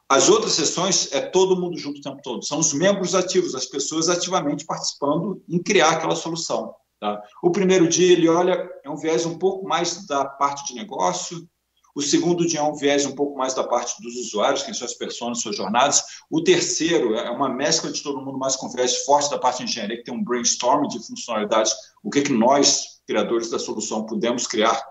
As outras sessões é todo mundo junto o tempo todo. São os membros ativos, as pessoas ativamente participando em criar aquela solução. Tá? O primeiro dia, ele olha, é um viés um pouco mais da parte de negócio. O segundo dia é um viés um pouco mais da parte dos usuários, quem são as pessoas, suas jornadas. O terceiro é uma mescla de todo mundo, mais com viés forte da parte de engenharia, que tem um brainstorming de funcionalidades, o que nós, criadores da solução, podemos criar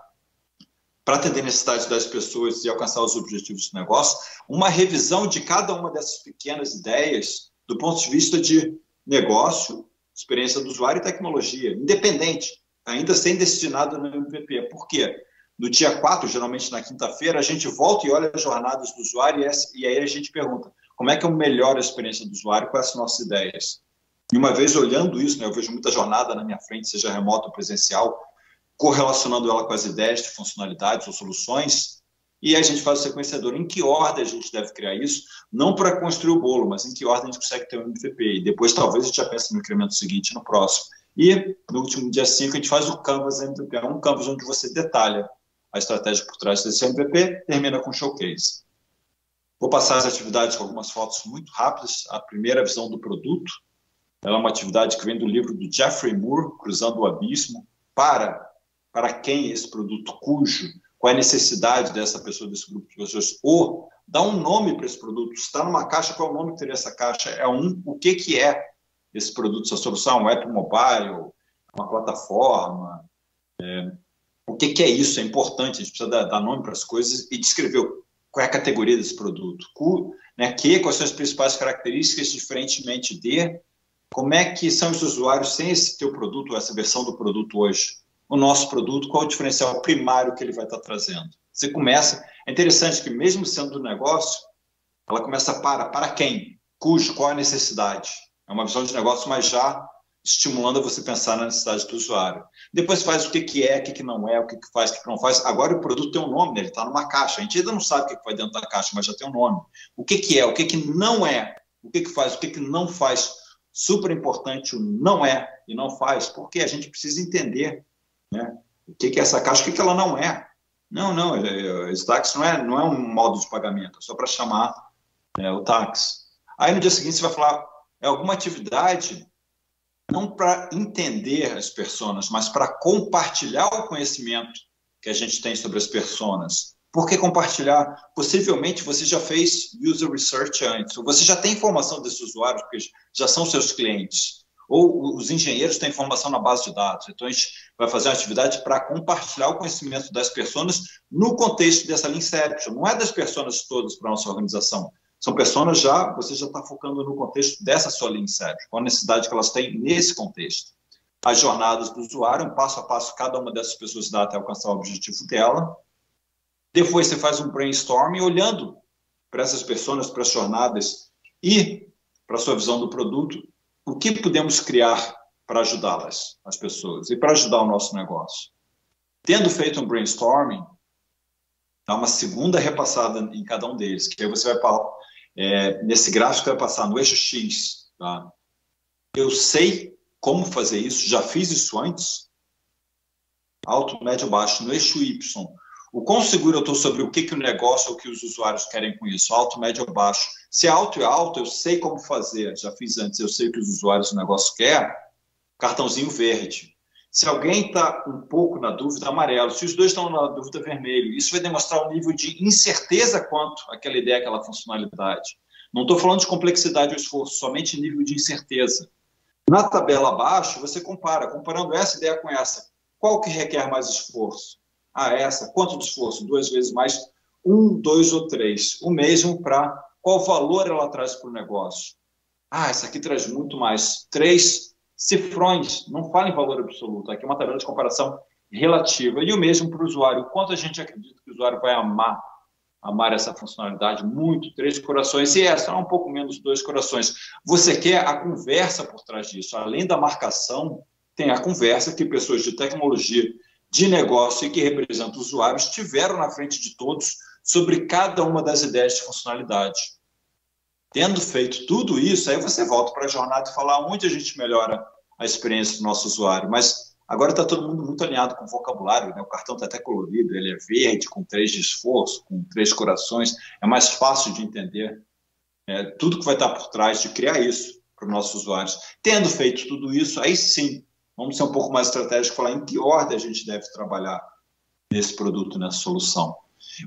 para atender a necessidade das pessoas e alcançar os objetivos do negócio. Uma revisão de cada uma dessas pequenas ideias do ponto de vista de negócio, experiência do usuário e tecnologia, independente, ainda sem destinado no MVP. Por quê? No dia 4, geralmente na quinta-feira, a gente volta e olha as jornadas do usuário e aí a gente pergunta como é que eu melhoro a experiência do usuário com essas nossas ideias. E uma vez olhando isso, né, eu vejo muita jornada na minha frente, seja remota ou presencial, correlacionando ela com as ideias de funcionalidades ou soluções, e a gente faz o sequenciador. Em que ordem a gente deve criar isso? Não para construir o bolo, mas em que ordem a gente consegue ter um MVP. E depois talvez a gente já pense no incremento seguinte, no próximo. E no último dia 5 a gente faz o Canvas MVP, um Canvas onde você detalha a estratégia por trás desse MVP, termina com showcase. Vou passar as atividades com algumas fotos muito rápidas. A primeira, a visão do produto. Ela é uma atividade que vem do livro do Jeffrey Moore, Cruzando o Abismo. Para quem esse produto, qual é a necessidade dessa pessoa, desse grupo de pessoas, ou dá um nome para esse produto. Se está numa caixa, qual é o nome que teria essa caixa? O que é esse produto, essa solução? Um app mobile, uma plataforma? O que é isso? É importante, a gente precisa dar nome para as coisas e descrever qual é a categoria desse produto. Quais são as principais características, diferentemente de como é que são os usuários sem esse teu produto, essa versão do produto hoje. O nosso produto, qual é o diferencial primário que ele vai estar trazendo? Você começa, é interessante que mesmo sendo do negócio, ela começa para quem? Qual é a necessidade? É uma visão de negócio, mas já estimulando a você pensar na necessidade do usuário. Depois faz o que é, o que não é, o que faz, o que não faz. Agora o produto tem um nome, ele está numa caixa. A gente ainda não sabe o que vai dentro da caixa, mas já tem um nome. O que é, o que não é, o que faz, o que não faz. Super importante o não é e não faz, porque a gente precisa entender, né, o que é essa caixa, o que ela não é. Não, esse táxi não é um modo de pagamento, é só para chamar o táxi. Aí no dia seguinte você vai falar, é alguma atividade não para entender as personas, mas para compartilhar o conhecimento que a gente tem sobre as personas. Por que compartilhar? Possivelmente você já fez user research antes, ou você já tem informação desses usuários, porque já são seus clientes, ou os engenheiros têm informação na base de dados. Então, a gente vai fazer uma atividade para compartilhar o conhecimento das pessoas no contexto dessa Lean Inception. Não é das pessoas todas para a nossa organização. São pessoas você já está focando no contexto dessa sua Lean Inception, com a necessidade que elas têm nesse contexto. As jornadas do usuário, um passo a passo, cada uma dessas pessoas dá até alcançar o objetivo dela. Depois você faz um brainstorming olhando para essas pessoas, para as jornadas e para a sua visão do produto, o que podemos criar para ajudá-las, as pessoas, e para ajudar o nosso negócio. Tendo feito um brainstorming, dá uma segunda repassada em cada um deles, que aí você vai nesse gráfico vai passar no eixo X. Tá? Eu sei como fazer isso, já fiz isso antes, alto, médio, baixo. No eixo Y, o quão seguro eu estou sobre o que o negócio ou o que os usuários querem com isso, alto, médio ou baixo. Se é alto, eu sei como fazer, já fiz antes, eu sei o que os usuários do negócio querem, cartãozinho verde. Se alguém está um pouco na dúvida, amarelo. Se os dois estão na dúvida, vermelho. Isso vai demonstrar um nível de incerteza quanto àquela ideia, àquela funcionalidade. Não estou falando de complexidade ou esforço, somente nível de incerteza. Na tabela abaixo, você comparando essa ideia com essa. Qual que requer mais esforço? Essa. Quanto de esforço? 2 vezes mais, 1, 2 ou 3. O mesmo para qual valor ela traz para o negócio. Essa aqui traz muito mais. 3 cifrões. Não fala em valor absoluto. Aqui é uma tabela de comparação relativa. E o mesmo para o usuário. Quanto a gente acredita que o usuário vai amar essa funcionalidade? Muito. 3 corações. E essa é um pouco menos 2 corações. Você quer a conversa por trás disso. Além da marcação, tem a conversa que pessoas de tecnologia, de negócio e que representam usuários tiveram na frente de todos sobre cada uma das ideias de funcionalidade. Tendo feito tudo isso, aí você volta para a jornada e fala onde a gente melhora a experiência do nosso usuário. Mas agora está todo mundo muito alinhado com o vocabulário, né? O cartão está até colorido, ele é verde, com 3 de esforço, com 3 corações. É mais fácil de entender tudo que vai estar por trás de criar isso para os nossos usuários. Tendo feito tudo isso, aí sim, vamos ser um pouco mais estratégicos, falar em que ordem a gente deve trabalhar nesse produto, nessa solução.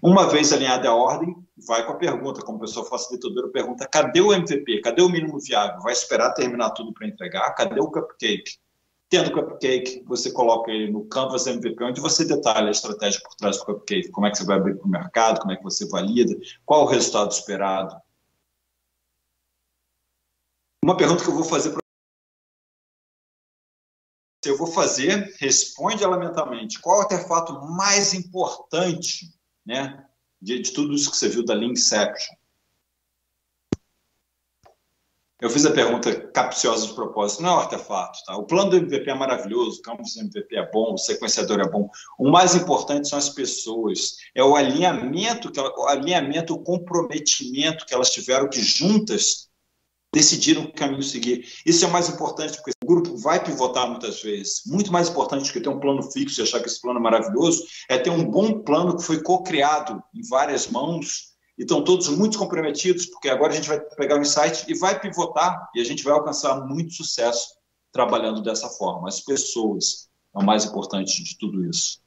Uma vez alinhada a ordem, vai com a pergunta, como o pessoal facilitador pergunta, cadê o MVP? Cadê o mínimo viável? Vai esperar terminar tudo para entregar? Cadê o cupcake? Tendo o cupcake, você coloca ele no Canvas MVP, onde você detalha a estratégia por trás do cupcake. Como é que você vai abrir para o mercado? Como é que você valida? Qual o resultado esperado? Uma pergunta que eu vou fazer para responde ela mentalmente. Qual é o artefato mais importante, né, de tudo isso que você viu da Lean Inception? Eu fiz a pergunta capciosa de propósito. Não é o artefato, tá? O plano do MVP é maravilhoso, o Canvas do MVP é bom, o sequenciador é bom. O mais importante são as pessoas. É o alinhamento, o comprometimento que elas tiveram que juntas decidiram que caminho seguir. Isso é o mais importante, porque o grupo vai pivotar muitas vezes. Muito mais importante que ter um plano fixo e achar que esse plano é maravilhoso, é ter um bom plano que foi co-criado em várias mãos, e estão todos muito comprometidos, porque agora a gente vai pegar o insight e vai pivotar, e a gente vai alcançar muito sucesso trabalhando dessa forma. As pessoas é o mais importante de tudo isso.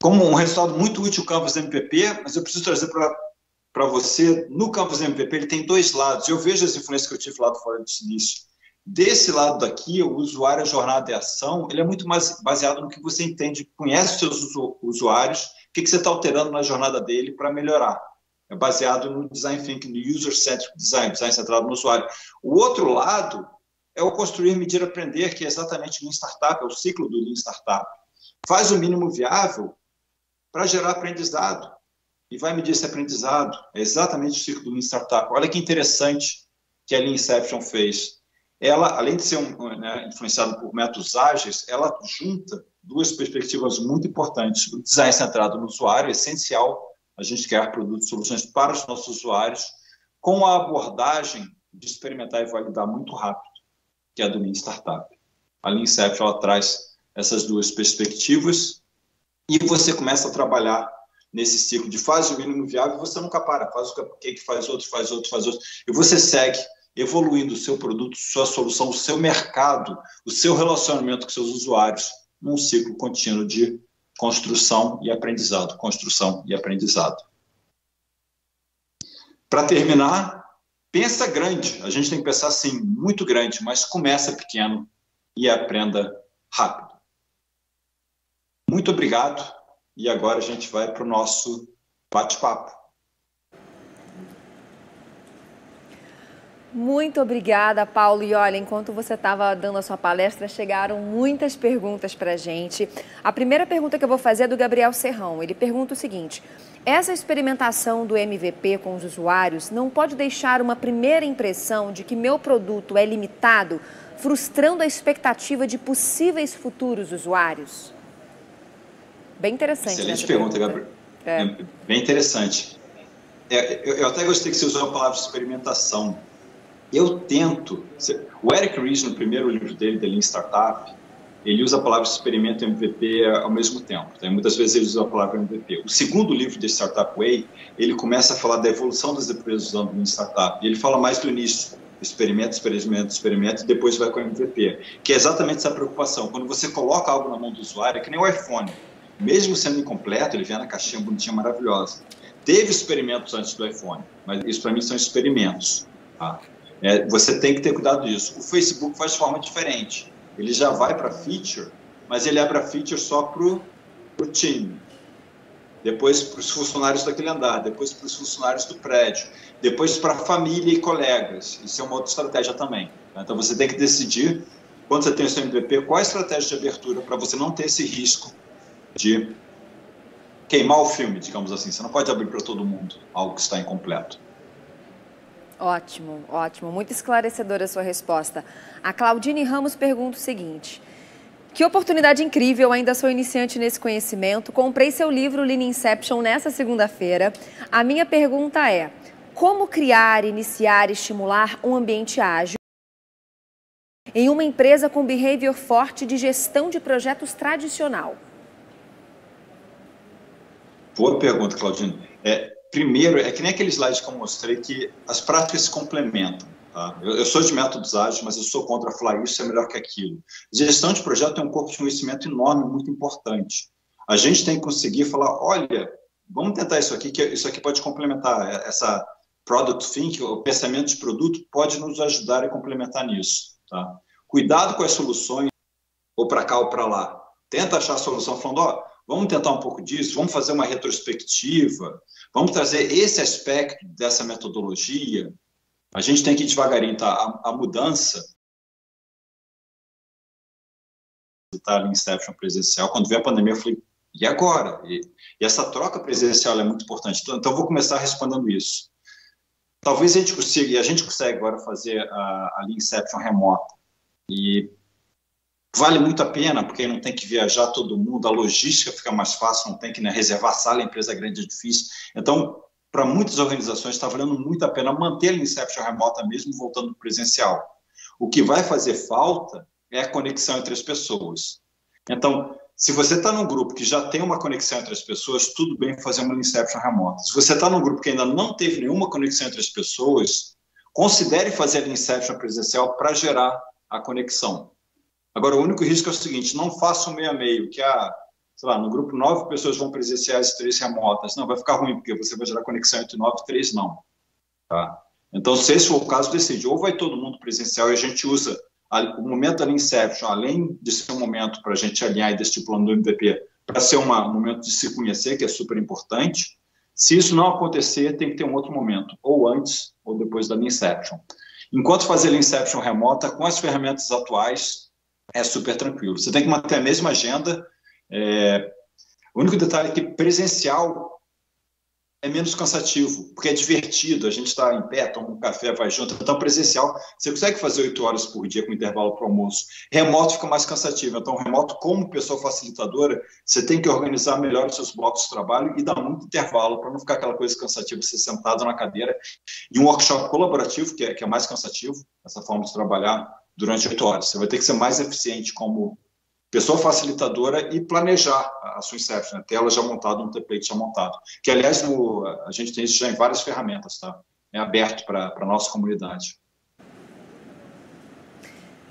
Como um resultado muito útil o Canvas MVP, mas eu preciso trazer para você, no Canvas MVP, ele tem dois lados. Eu vejo as influências que eu tive lá do Fora do Silício. Desse lado daqui, o usuário, a jornada de ação, ele é muito mais baseado no que você entende, conhece os seus usuários, o que você está alterando na jornada dele para melhorar. É baseado no Design Thinking, no User-Centric Design, design centrado no usuário. O outro lado é o construir, medir, aprender, que é exatamente o Lean Startup, é o ciclo do Lean Startup. Faz o mínimo viável para gerar aprendizado. E vai medir esse aprendizado. É exatamente o ciclo do Lean Startup. Olha que interessante que a Lean Inception fez. Ela, além de ser influenciada por métodos ágeis, ela junta duas perspectivas muito importantes. O design centrado no usuário, é essencial a gente criar produtos e soluções para os nossos usuários, com a abordagem de experimentar e validar muito rápido, que é a do Lean Startup. A Lean Inception, ela traz essas duas perspectivas e você começa a trabalhar nesse ciclo de faz o mínimo viável, você nunca para, faz o que faz outro, faz outro, faz outro, e você segue evoluindo o seu produto, sua solução, o seu mercado, o seu relacionamento com seus usuários, num ciclo contínuo de construção e aprendizado, construção e aprendizado. Para terminar, pensa grande, a gente tem que pensar assim, muito grande, mas começa pequeno e aprenda rápido. Muito obrigado. E agora a gente vai para o nosso bate-papo. Muito obrigada, Paulo. E olha, enquanto você estava dando a sua palestra, chegaram muitas perguntas para a gente. A primeira pergunta que eu vou fazer é do Gabriel Serrão. Ele pergunta o seguinte: essa experimentação do MVP com os usuários não pode deixar uma primeira impressão de que meu produto é limitado, frustrando a expectativa de possíveis futuros usuários? Bem interessante. Excelente pergunta, Gabriel. Bem interessante. Eu até gostei que você usou a palavra experimentação. Eu tento... O Eric Ries, no primeiro livro dele, The Lean Startup, ele usa a palavra experimento e MVP ao mesmo tempo. Tá? Muitas vezes ele usa a palavra MVP. O segundo livro de Startup Way, ele começa a falar da evolução das empresas usando o Lean Startup. E ele fala mais do início. Experimento, experimento, experimento, e depois vai com o MVP. Que é exatamente essa preocupação. Quando você coloca algo na mão do usuário, é que nem o iPhone. Mesmo sendo incompleto, ele vem na caixinha bonitinha, maravilhosa. Teve experimentos antes do iPhone, mas isso para mim são experimentos. Tá? Você tem que ter cuidado disso. O Facebook faz de forma diferente. Ele já vai para feature, mas ele abre a feature só para o time. Depois para os funcionários daquele andar, depois para os funcionários do prédio, depois para a família e colegas. Isso é uma outra estratégia também. Tá? Então você tem que decidir, quando você tem o seu MVP, qual é a estratégia de abertura para você não ter esse risco de queimar o filme, digamos assim. Você não pode abrir para todo mundo algo que está incompleto. Ótimo, ótimo. Muito esclarecedora a sua resposta. A Claudine Ramos pergunta o seguinte: que oportunidade incrível, ainda sou iniciante nesse conhecimento. Comprei seu livro Lean Inception nessa segunda-feira. A minha pergunta é: como criar, iniciar e estimular um ambiente ágil em uma empresa com behavior forte de gestão de projetos tradicional? Boa pergunta, Claudine. Primeiro, é que nem aquele slide que eu mostrei, que as práticas se complementam. Tá? Eu sou de métodos ágeis, mas eu sou contra falar isso é melhor que aquilo. Gestão de projeto é um corpo de conhecimento enorme, muito importante. A gente tem que conseguir falar, olha, vamos tentar isso aqui, que isso aqui pode complementar. Essa product thinking, o pensamento de produto, pode nos ajudar a complementar nisso. Tá? Cuidado com as soluções, ou para cá ou para lá. Tenta achar a solução falando, vamos tentar um pouco disso, vamos fazer uma retrospectiva, vamos trazer esse aspecto dessa metodologia. A gente tem que ir devagarinho, tá? A mudança tá, em Inception presencial. Quando veio a pandemia, eu falei, e agora? E essa troca presencial é muito importante. Então, eu vou começar respondendo isso. Talvez a gente consiga, e a gente consegue agora fazer a Lean Inception remota. E vale muito a pena, porque não tem que viajar todo mundo, a logística fica mais fácil, não tem que reservar sala, a empresa grande é difícil. Então, para muitas organizações está valendo muito a pena manter a Inception remota mesmo voltando presencial. O que vai fazer falta é a conexão entre as pessoas. Então, se você está num grupo que já tem uma conexão entre as pessoas, tudo bem fazer uma Inception remota. Se você está num grupo que ainda não teve nenhuma conexão entre as pessoas, considere fazer a Inception presencial para gerar a conexão. Agora, o único risco é o seguinte, não faça um meio a meio, que sei lá, no grupo 9 pessoas vão presenciais e 3 remotas. Não, vai ficar ruim, porque você vai gerar conexão entre 9 e 3 não. Tá? Então, se esse for o caso, decide. Ou vai todo mundo presencial e a gente usa o momento da Inception, além de ser um momento para a gente alinhar e desse plano do MVP, para ser um momento de se conhecer, que é super importante. Se isso não acontecer, tem que ter um outro momento, ou antes ou depois da Inception. Enquanto fazer a Inception remota, com as ferramentas atuais, é super tranquilo. Você tem que manter a mesma agenda. O único detalhe é que presencial é menos cansativo, porque é divertido, a gente está em pé, toma um café, vai junto. Então, presencial, você consegue fazer 8 horas por dia com intervalo para o almoço. Remoto fica mais cansativo. Então, remoto, como pessoa facilitadora, você tem que organizar melhor os seus blocos de trabalho e dar muito intervalo para não ficar aquela coisa cansativa, você sentado na cadeira. E um workshop colaborativo, que é mais cansativo, essa forma de trabalhar durante 8 horas. Você vai ter que ser mais eficiente como pessoa facilitadora e planejar a sua Inception, né? Ter ela já montada, um template já montado. Que, aliás, a gente tem isso já em várias ferramentas, tá? É aberto para a nossa comunidade.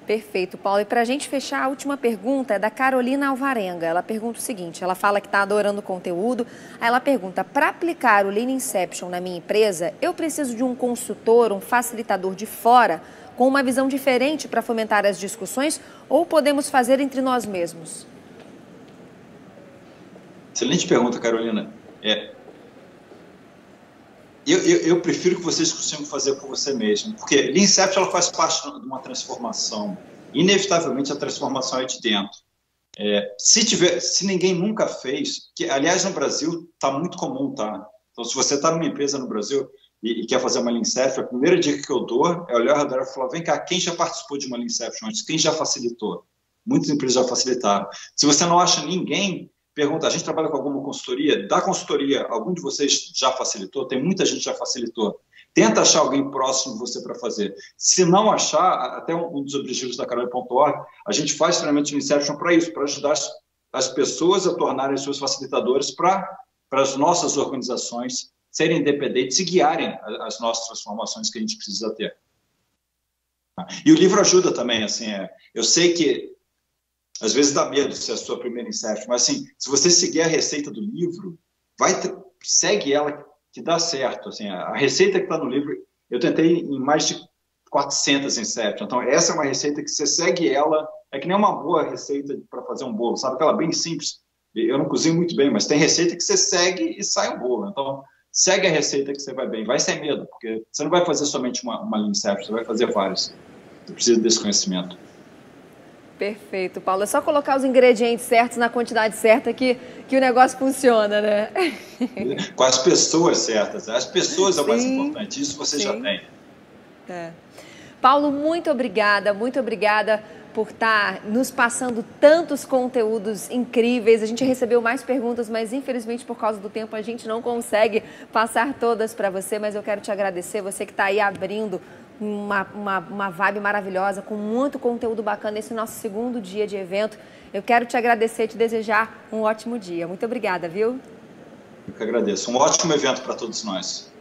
Perfeito, Paulo. E para a gente fechar, a última pergunta é da Carolina Alvarenga. Ela pergunta o seguinte, ela fala que está adorando o conteúdo, aí ela pergunta, para aplicar o Lean Inception na minha empresa, eu preciso de um consultor, um facilitador de fora, com uma visão diferente para fomentar as discussões, ou podemos fazer entre nós mesmos? Excelente pergunta, Carolina. Eu prefiro que vocês consigam fazer por você mesmo, porque Lean Inception ela faz parte de uma transformação. Inevitavelmente, a transformação é de dentro. Se ninguém nunca fez, que, aliás, no Brasil está muito comum, tá? Então, se você está numa empresa no Brasil e quer fazer uma Lean Inception, a primeira dica que eu dou é olhar ao redor e falar, vem cá, quem já participou de uma Lean Inception antes? Quem já facilitou? Muitas empresas já facilitaram. Se você não acha ninguém, pergunta, a gente trabalha com alguma consultoria? Da consultoria, algum de vocês já facilitou? Tem muita gente que já facilitou. Tenta achar alguém próximo de você para fazer. Se não achar, até um dos objetivos da Carole.org, a gente faz treinamento de Inception para isso, para ajudar as pessoas a tornarem seus facilitadores para as nossas organizações serem independentes e guiarem as nossas transformações que a gente precisa ter. E o livro ajuda também, assim, eu sei que às vezes dá medo se é a sua primeira Inception, mas assim, se você seguir a receita do livro, segue ela que dá certo. Assim, a receita que está no livro, eu tentei em mais de 400 Inception, então essa é uma receita que você segue ela, é que nem uma boa receita para fazer um bolo, sabe? Aquela bem simples, eu não cozinho muito bem, mas tem receita que você segue e sai um bolo, então segue a receita que você vai bem, vai sem medo, porque você não vai fazer somente uma Lean Inception, você vai fazer várias. Você precisa desse conhecimento. Perfeito, Paulo. É só colocar os ingredientes certos na quantidade certa que o negócio funciona, né? Com as pessoas certas. As pessoas é o mais importante. Isso você já tem. Paulo, muito obrigada por estar nos passando tantos conteúdos incríveis. A gente recebeu mais perguntas, mas infelizmente por causa do tempo a gente não consegue passar todas para você, mas eu quero te agradecer, você que está aí abrindo uma vibe maravilhosa, com muito conteúdo bacana nesse nosso segundo dia de evento. Eu quero te agradecer e te desejar um ótimo dia. Muito obrigada, viu? Eu que agradeço. Um ótimo evento para todos nós.